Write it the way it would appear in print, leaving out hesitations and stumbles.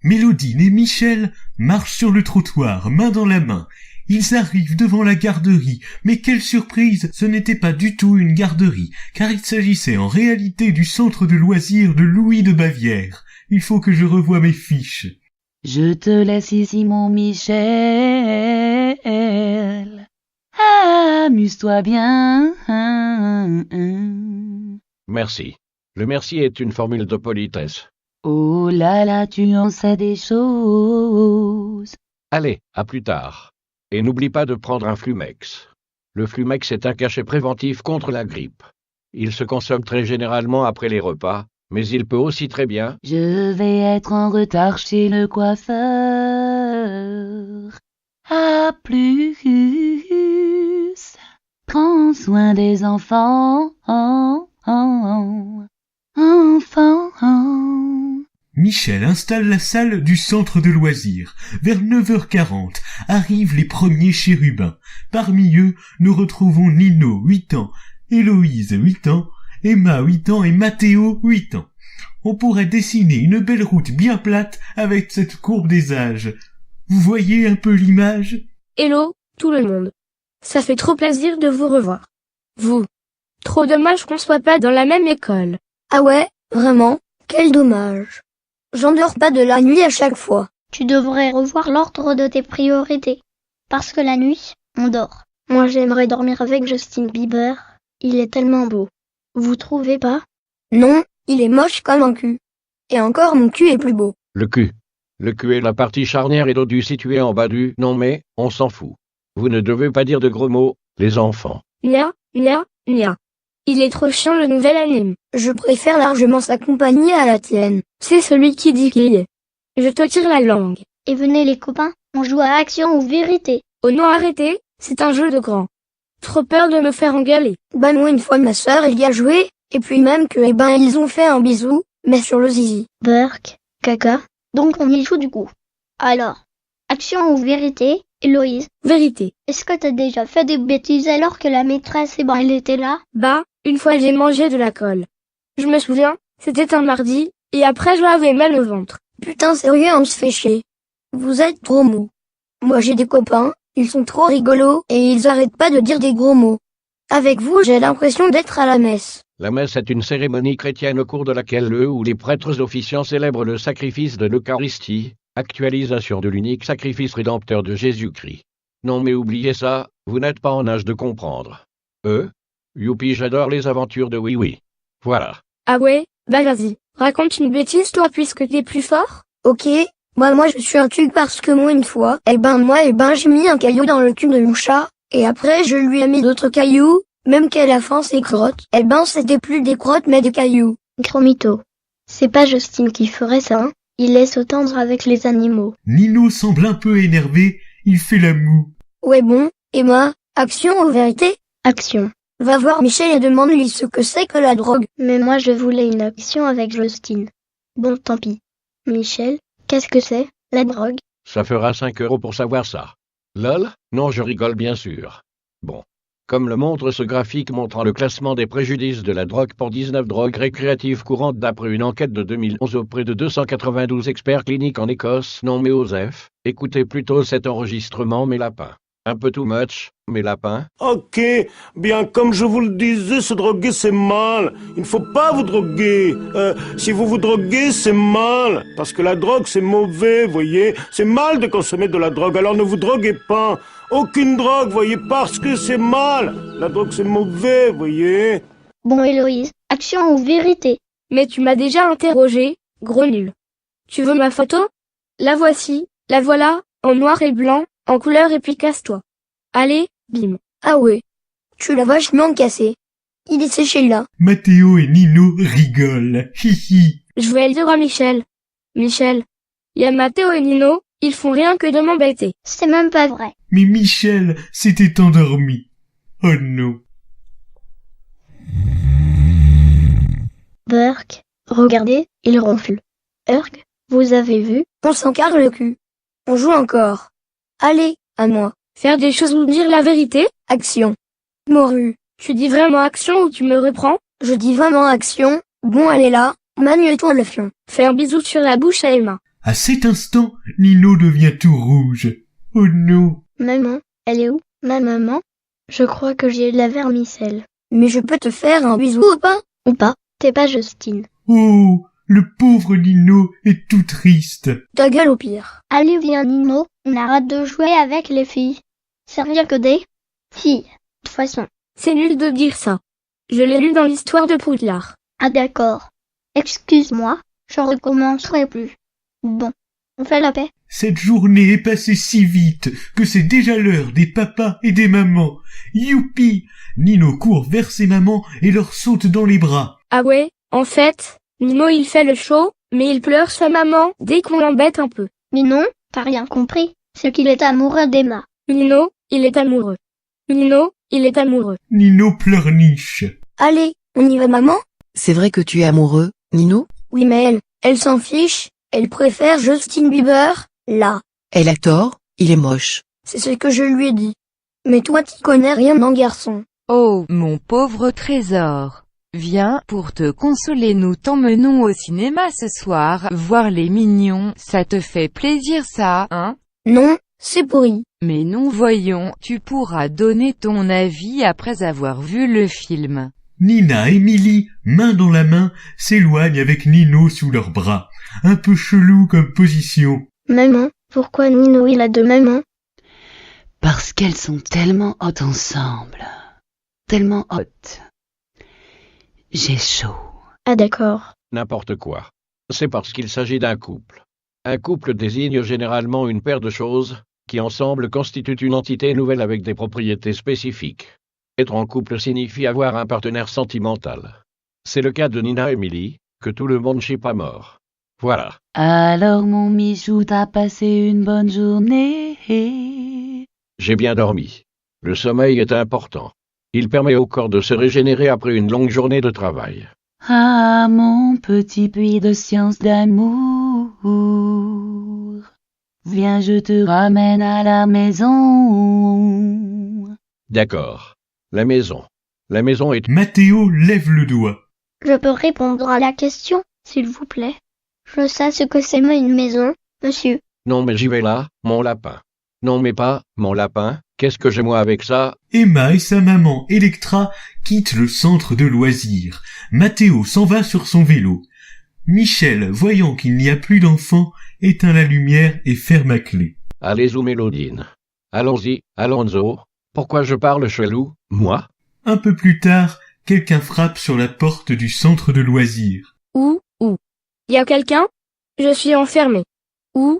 Mélodine et Michel marchent sur le trottoir, main dans la main. Ils arrivent devant la garderie, mais quelle surprise, ce n'était pas du tout une garderie, car il s'agissait en réalité du centre de loisirs de Louis de Bavière. Il faut que je revoie mes fiches. Je te laisse ici, mon Michel. Amuse-toi bien. Merci. Le merci est une formule de politesse. Oh là là, tu en sais des choses. Allez, à plus tard. Et n'oublie pas de prendre un Flumex. Le Flumex est un cachet préventif contre la grippe. Il se consomme très généralement après les repas, mais il peut aussi très bien... Je vais être en retard chez le coiffeur. À plus. Prends soin des enfants. Enfants. Michel installe la salle du centre de loisirs. Vers 9h40 arrivent les premiers chérubins. Parmi eux, nous retrouvons Nino, 8 ans, Héloïse, 8 ans, Emma, 8 ans et Mathéo, 8 ans. On pourrait dessiner une belle route bien plate avec cette courbe des âges. Vous voyez un peu l'image? Hello, tout le monde. Ça fait trop plaisir de vous revoir. Vous. Trop dommage qu'on soit pas dans la même école. Ah ouais, vraiment, quel dommage. J'en dors pas de la nuit à chaque fois. Tu devrais revoir l'ordre de tes priorités. Parce que la nuit, on dort. Moi j'aimerais dormir avec Justin Bieber. Il est tellement beau. Vous trouvez pas? Non, il est moche comme un cul. Et encore mon cul est plus beau. Le cul. Le cul est la partie charnière et dodue située en bas du... Non mais, on s'en fout. Vous ne devez pas dire de gros mots, les enfants. Nia. Il est trop chiant le nouvel anime. Je préfère largement sa compagnie à la tienne. C'est celui qui dit qu'il est. Je te tire la langue. Et venez les copains, on joue à action ou vérité. Oh non, arrêtez, c'est un jeu de grand. Trop peur de me faire engueuler. Bah moi une fois ma sœur elle y a joué, et puis même que ils ont fait un bisou, mais sur le zizi. Burk, caca, donc on y joue du coup. Alors, action ou vérité, Héloïse? Vérité. Est-ce que t'as déjà fait des bêtises alors que la maîtresse elle était là? Bah, une fois j'ai mangé de la colle. Je me souviens, c'était un mardi, et après j'avais mal au ventre. Putain sérieux on se fait chier. Vous êtes trop mou. Moi j'ai des copains, ils sont trop rigolos et ils arrêtent pas de dire des gros mots. Avec vous j'ai l'impression d'être à la messe. La messe est une cérémonie chrétienne au cours de laquelle le ou les prêtres officiants célèbrent le sacrifice de l'Eucharistie, actualisation de l'unique sacrifice rédempteur de Jésus-Christ. Non mais oubliez ça, vous n'êtes pas en âge de comprendre. Youpi j'adore les aventures de Oui. Voilà. Ah ouais, bah vas-y, raconte une bêtise toi puisque t'es plus fort. Ok, moi je suis un tube parce que moi une fois, j'ai mis un caillou dans le cul de mon chat, et après je lui ai mis d'autres cailloux, même qu'à la fin ses crottes, c'était plus des crottes mais des cailloux. Gros mytho. C'est pas Justin qui ferait ça, hein. Il laisse autant avec les animaux. Nino semble un peu énervé, il fait la moue. Ouais bon, Emma, action ou vérité? Action. Va voir Michel et demande-lui ce que c'est que la drogue. Mais moi je voulais une action avec Justin. Bon tant pis. Michel, qu'est-ce que c'est, la drogue? Ça fera 5 € pour savoir ça. Lol? Non je rigole bien sûr. Bon. Comme le montre ce graphique montrant le classement des préjudices de la drogue pour 19 drogues récréatives courantes d'après une enquête de 2011 auprès de 292 experts cliniques en Écosse. Non mais Osef, écoutez plutôt cet enregistrement mes lapins. Un peu too much, mes lapins. Ok, bien comme je vous le disais, se droguer c'est mal. Il ne faut pas vous droguer. Si vous vous droguez, c'est mal. Parce que la drogue c'est mauvais, voyez. C'est mal de consommer de la drogue, alors ne vous droguez pas. Aucune drogue, voyez, parce que c'est mal. La drogue c'est mauvais, voyez. Bon Héloïse, action ou vérité? Mais tu m'as déjà interrogé, gros nul. Tu veux ma photo? La voici, la voilà, en noir et blanc, en couleur et puis casse-toi. Allez, bim. Ah ouais, tu l'as vachement cassé. Il est séché là. Mathéo et Nino rigolent. Hihi. Je vais le dire à Michel. Michel, y a Mathéo et Nino, ils font rien que de m'embêter. C'est même pas vrai. Mais Michel s'était endormi. Oh non. Burk, regardez, il ronfle. Urk, vous avez vu? On s'en carre le cul. On joue encore. Allez, à moi. Faire des choses ou dire la vérité? Action. Morue. Tu dis vraiment action ou tu me reprends? Je dis vraiment action. Bon allez là, manie-toi le fion. Fais un bisou sur la bouche à Emma. À cet instant, Nino devient tout rouge. Oh non! Maman, elle est où? Ma maman? Je crois que j'ai de la vermicelle. Mais je peux te faire un bisou au pain? Ou pas? T'es pas Justine. Oh! Le pauvre Nino est tout triste. Ta gueule au pire. Allez, viens Nino, on arrête de jouer avec les filles. C'est rien que des filles. De toute façon. C'est nul de dire ça. Je l'ai lu dans l'histoire de Poudlard. Ah d'accord. Excuse-moi, je recommencerai plus. Bon, on fait la paix. Cette journée est passée si vite que c'est déjà l'heure des papas et des mamans. Youpi! Nino court vers ses mamans et leur saute dans les bras. Ah ouais, en fait, Nino il fait le show, mais il pleure sa maman dès qu'on l'embête un peu. Mais non, t'as rien compris. C'est qu'il est amoureux d'Emma. Nino, il est amoureux. Nino, il est amoureux. Nino pleurniche. Allez, on y va maman? C'est vrai que tu es amoureux, Nino? Oui mais elle s'en fiche. Elle préfère Justin Bieber, là. Elle a tort, il est moche. C'est ce que je lui ai dit. Mais toi t'y connais rien en garçon. Oh, mon pauvre trésor. Viens, pour te consoler, nous t'emmenons au cinéma ce soir, voir les mignons, ça te fait plaisir ça, hein? Non, c'est pourri. Mais non, voyons, tu pourras donner ton avis après avoir vu le film. Nina et Millie, main dans la main, s'éloignent avec Nino sous leurs bras. Un peu chelou comme position. Maman, pourquoi Nino il a deux mamans? Parce qu'elles sont tellement hautes ensemble. Tellement hautes. J'ai chaud. Ah d'accord. N'importe quoi. C'est parce qu'il s'agit d'un couple. Un couple désigne généralement une paire de choses qui ensemble constituent une entité nouvelle avec des propriétés spécifiques. Être en couple signifie avoir un partenaire sentimental. C'est le cas de Nina et Millie, que tout le monde chie pas mort. Voilà. Alors mon Michou, t'as passé une bonne journée? J'ai bien dormi. Le sommeil est important. Il permet au corps de se régénérer après une longue journée de travail. Ah, mon petit puits de science d'amour. Viens, je te ramène à la maison. D'accord. La maison. La maison est... Mathéo lève le doigt. Je peux répondre à la question, s'il vous plaît? Je sais ce que c'est une maison, monsieur. Non mais j'y vais là, mon lapin. Non mais pas, mon lapin, qu'est-ce que j'ai moi avec ça? Emma et sa maman Electra quittent le centre de loisirs. Mathéo s'en va sur son vélo. Michel, voyant qu'il n'y a plus d'enfants, éteint la lumière et ferme à clé. Allez où Mélodine? Allons-y, Alonso. Pourquoi je parle chelou, moi? Un peu plus tard, quelqu'un frappe sur la porte du centre de loisirs. Où? Y a quelqu'un? Je suis enfermé. Où?